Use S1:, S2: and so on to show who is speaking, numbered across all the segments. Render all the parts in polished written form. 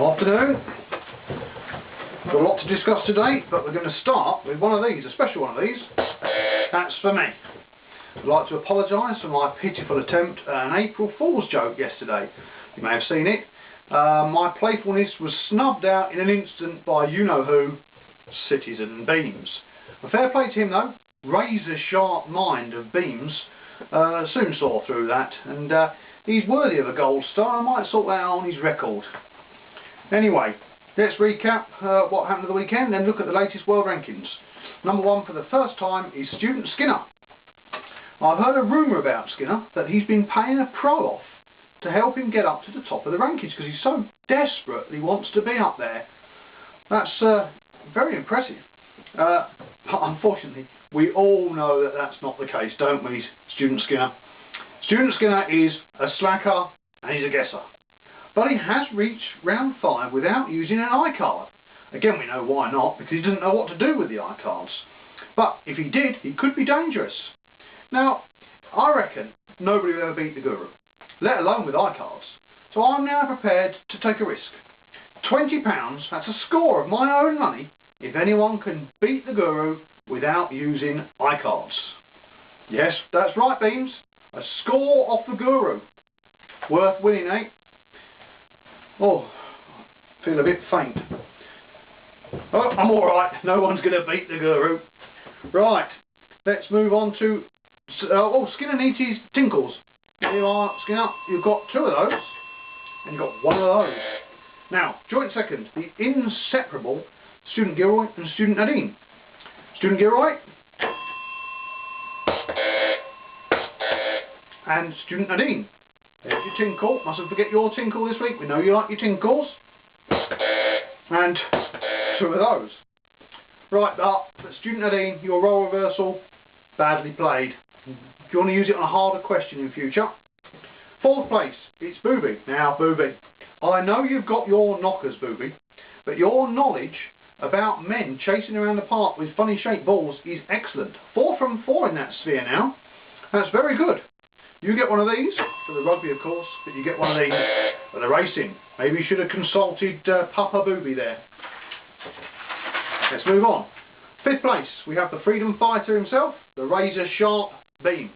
S1: Afternoon. Got a lot to discuss today, but we're going to start with one of these, a special one of these. That's for me. I'd like to apologise for my pitiful attempt at an April Fool's joke yesterday. You may have seen it. My playfulness was snubbed out in an instant by you-know-who, Citizen Beams. A fair play to him though. Razor-sharp mind of Beams soon saw through that, and he's worthy of a gold star. I might sort that out on his record. Anyway, let's recap what happened at the weekend and look at the latest world rankings. Number one for the first time is Student Skinner. I've heard a rumour about Skinner that he's been paying a pro off to help him get up to the top of the rankings because he's so desperately wants to be up there. That's very impressive. But unfortunately, we all know that that's not the case, don't we, Student Skinner? Student Skinner is a slacker and he's a guesser. But he has reached round 5 without using an iCard. Again, we know why not, because he doesn't know what to do with the iCards. But if he did, he could be dangerous. Now, I reckon nobody will ever beat the Guru, let alone with iCards. So I'm now prepared to take a risk. £20, that's a score of my own money, if anyone can beat the Guru without using iCards. Yes, that's right, Beams. A score off the Guru. Worth winning, eh? Oh, I feel a bit faint. Oh, I'm alright. No one's going to beat the Guru. Right, let's move on to Skinner needs his tinkles. Here you are, Skinner. You've got 2 of those, and you've got 1 of those. Now, joint second, the inseparable Student Gilroy and Student Nadine. Student Gilroy and Student Nadine. There's your tinkle. Mustn't forget your tinkle this week. We know you like your tinkles. And 2 of those. Right, but Student Nadine, your role reversal, badly played. Do you want to use it on a harder question in future? 4th place, it's Booby. Now, Booby, I know you've got your knockers, Booby, but your knowledge about men chasing around the park with funny shaped balls is excellent. 4 from 4 in that sphere now. That's very good. You get one of these, for the rugby of course, but you get one of these for the racing. Maybe you should have consulted Papa Booby there. Let's move on. 5th place, we have the freedom fighter himself, the razor sharp Beams.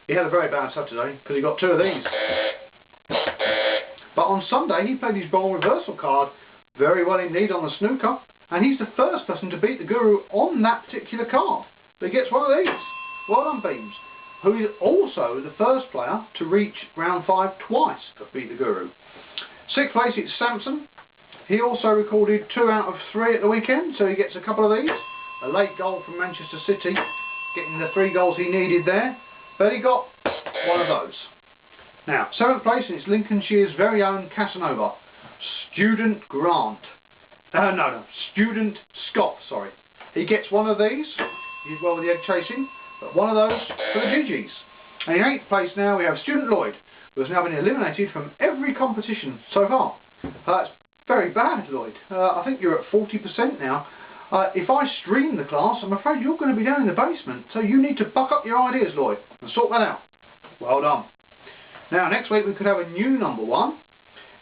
S1: He had a very bad Saturday because he got 2 of these. But on Sunday he played his role reversal card very well indeed on the snooker, and he's the first person to beat the Guru on that particular card. But he gets one of these. Well done, Beams. Who is also the first player to reach round 5 twice to beat the Guru. 6th place, it's Samson. He also recorded 2 out of 3 at the weekend, so he gets a couple of these. A late goal from Manchester City, getting the 3 goals he needed there, but he got one of those. Now, 7th place, and it's Lincolnshire's very own Casanova, Student Grant. Student Scott, sorry. He gets one of these. He did well with the egg chasing. But one of those for the GGs. And in 8th place now we have Student Lloyd, who has now been eliminated from every competition so far. That's very bad, Lloyd. I think you're at 40% now. If I stream the class, I'm afraid you're going to be down in the basement. So you need to buck up your ideas, Lloyd, and sort that out. Well done. Now next week we could have a new number 1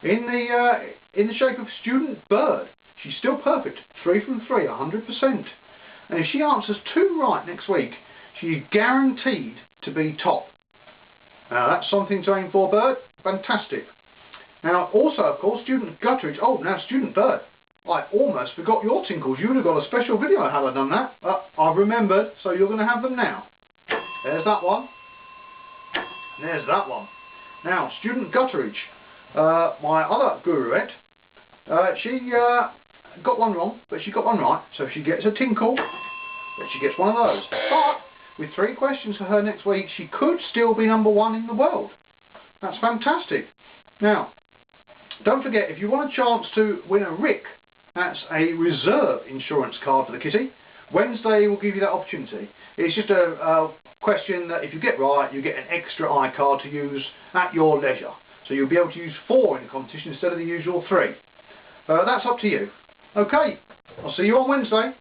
S1: in the shape of Student Bird. She's still perfect, 3 from 3, 100%. And if she answers 2 right next week, she's guaranteed to be top. Now that's something to aim for, Bird. Fantastic. Now also, of course, Student Gutteridge. Oh, now Student Bird. I almost forgot your tinkles. You would have got a special video had I done that. But I've remembered, so you're going to have them now. There's that one. There's that one. Now, Student Gutteridge. My other guruette. She got one wrong, but she got one right. So she gets a tinkle, but she gets one of those. But with 3 questions for her next week, she could still be number 1 in the world. That's fantastic. Now, don't forget, if you want a chance to win a Rick, that's a reserve insurance card for the kitty, Wednesday will give you that opportunity. It's just a question that if you get right, you get an extra iCard to use at your leisure. So you'll be able to use 4 in the competition instead of the usual 3. That's up to you. Okay, I'll see you on Wednesday.